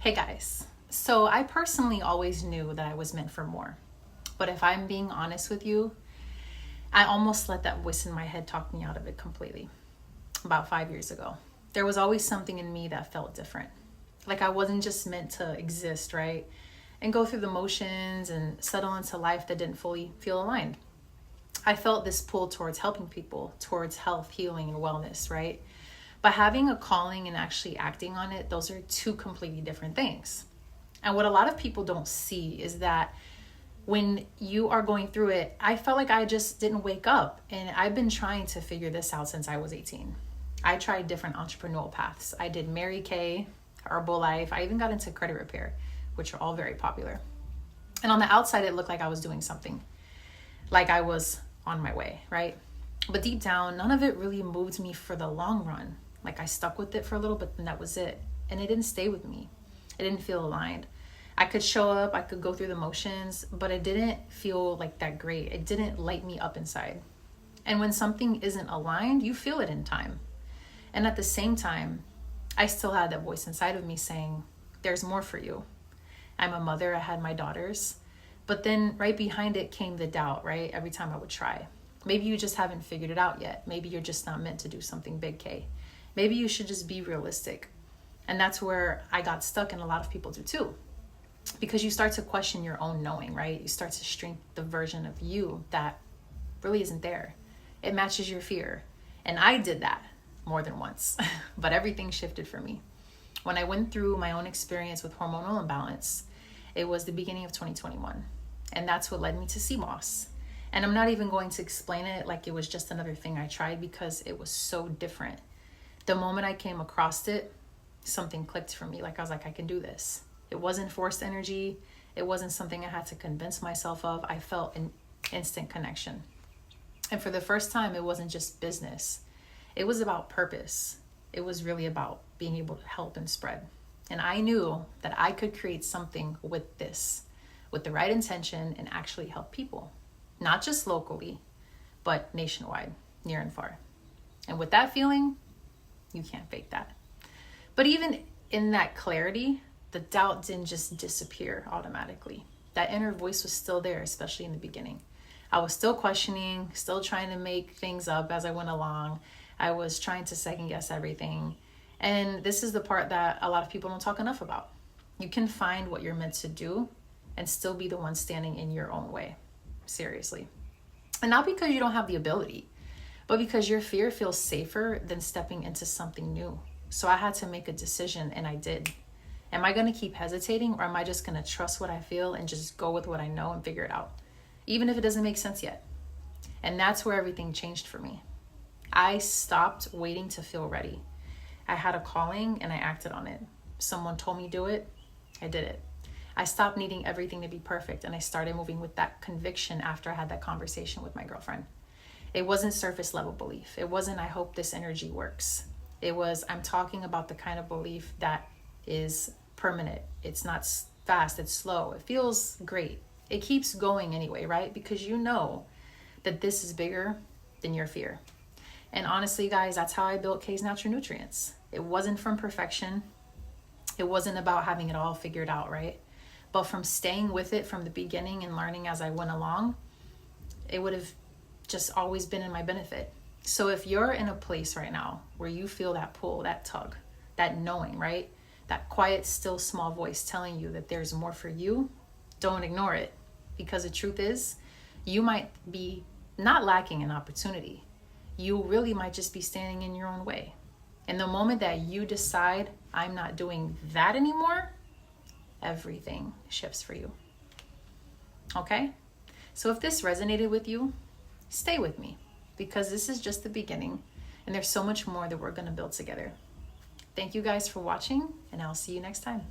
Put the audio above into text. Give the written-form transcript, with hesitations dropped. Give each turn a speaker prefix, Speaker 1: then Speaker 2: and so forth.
Speaker 1: Hey guys, so I personally always knew that I was meant for more. But if I'm being honest with you, I almost let that voice in my head talk me out of it completely. About 5 years ago, there was always something in me that felt different. Like I wasn't just meant to exist, right? And go through the motions and settle into life that didn't fully feel aligned. I felt this pull towards helping people, towards health, healing, and wellness, right? But having a calling and actually acting on it, those are two completely different things. And what a lot of people don't see is that when you are going through it, I felt like I just didn't wake up. And I've been trying to figure this out since I was 18. I tried different entrepreneurial paths. I did Mary Kay, Herbalife. I even got into credit repair, which are all very popular. And on the outside, it looked like I was doing something, like I was on my way, right? But deep down, none of it really moved me for the long run. Like I stuck with it for a little bit and that was it. And it didn't stay with me. It didn't feel aligned. I could show up, I could go through the motions, but it didn't feel like that great. It didn't light me up inside. And when something isn't aligned, you feel it in time. And at the same time, I still had that voice inside of me saying, there's more for you. I'm a mother, I had my daughters. But then right behind it came the doubt, right? Every time I would try. Maybe you just haven't figured it out yet. Maybe you're just not meant to do something big, K. Maybe you should just be realistic. And that's where I got stuck, and a lot of people do too. Because you start to question your own knowing, right? You start to shrink the version of you that really isn't there. It matches your fear. And I did that more than once, but everything shifted for me. When I went through my own experience with hormonal imbalance, it was the beginning of 2021. And that's what led me to CMOS. And I'm not even going to explain it like it was just another thing I tried because it was so different. The moment I came across it, something clicked for me. Like I was like, I can do this. It wasn't forced energy. It wasn't something I had to convince myself of. I felt an instant connection. And for the first time, it wasn't just business. It was about purpose. It was really about being able to help and spread. And I knew that I could create something with this, with the right intention, and actually help people. Not just locally, but nationwide, near and far. And with that feeling, you can't fake that. But even in that clarity, the doubt didn't just disappear automatically. That inner voice was still there, especially in the beginning. I was still questioning, still trying to make things up as I went along. I was trying to second guess everything. And this is the part that a lot of people don't talk enough about. You can find what you're meant to do and still be the one standing in your own way. Seriously. And not because you don't have the ability, but because your fear feels safer than stepping into something new. So I had to make a decision, and I did. Am I going to keep hesitating, or am I just going to trust what I feel and just go with what I know and figure it out, even if it doesn't make sense yet? And that's where everything changed for me. I stopped waiting to feel ready. I had a calling and I acted on it. Someone told me do it, I did it. I stopped needing everything to be perfect, and I started moving with that conviction after I had that conversation with my girlfriend. It wasn't surface level belief. It wasn't, I hope this energy works. It was, I'm talking about the kind of belief that is permanent. It's not fast, it's slow. It feels great. It keeps going anyway, right? Because you know that this is bigger than your fear. And honestly, guys, that's how I built K's Natural Nutrients. It wasn't from perfection. It wasn't about having it all figured out, right? But from staying with it from the beginning and learning as I went along, it would have just always been in my benefit. So if you're in a place right now where you feel that pull, that tug, that knowing, right? That quiet, still, small voice telling you that there's more for you, don't ignore it. Because the truth is, you might be not lacking an opportunity. You really might just be standing in your own way. And the moment that you decide, I'm not doing that anymore, everything shifts for you. Okay? So if this resonated with you, stay with me, because this is just the beginning, and there's so much more that we're going to build together. Thank you guys for watching, and I'll see you next time.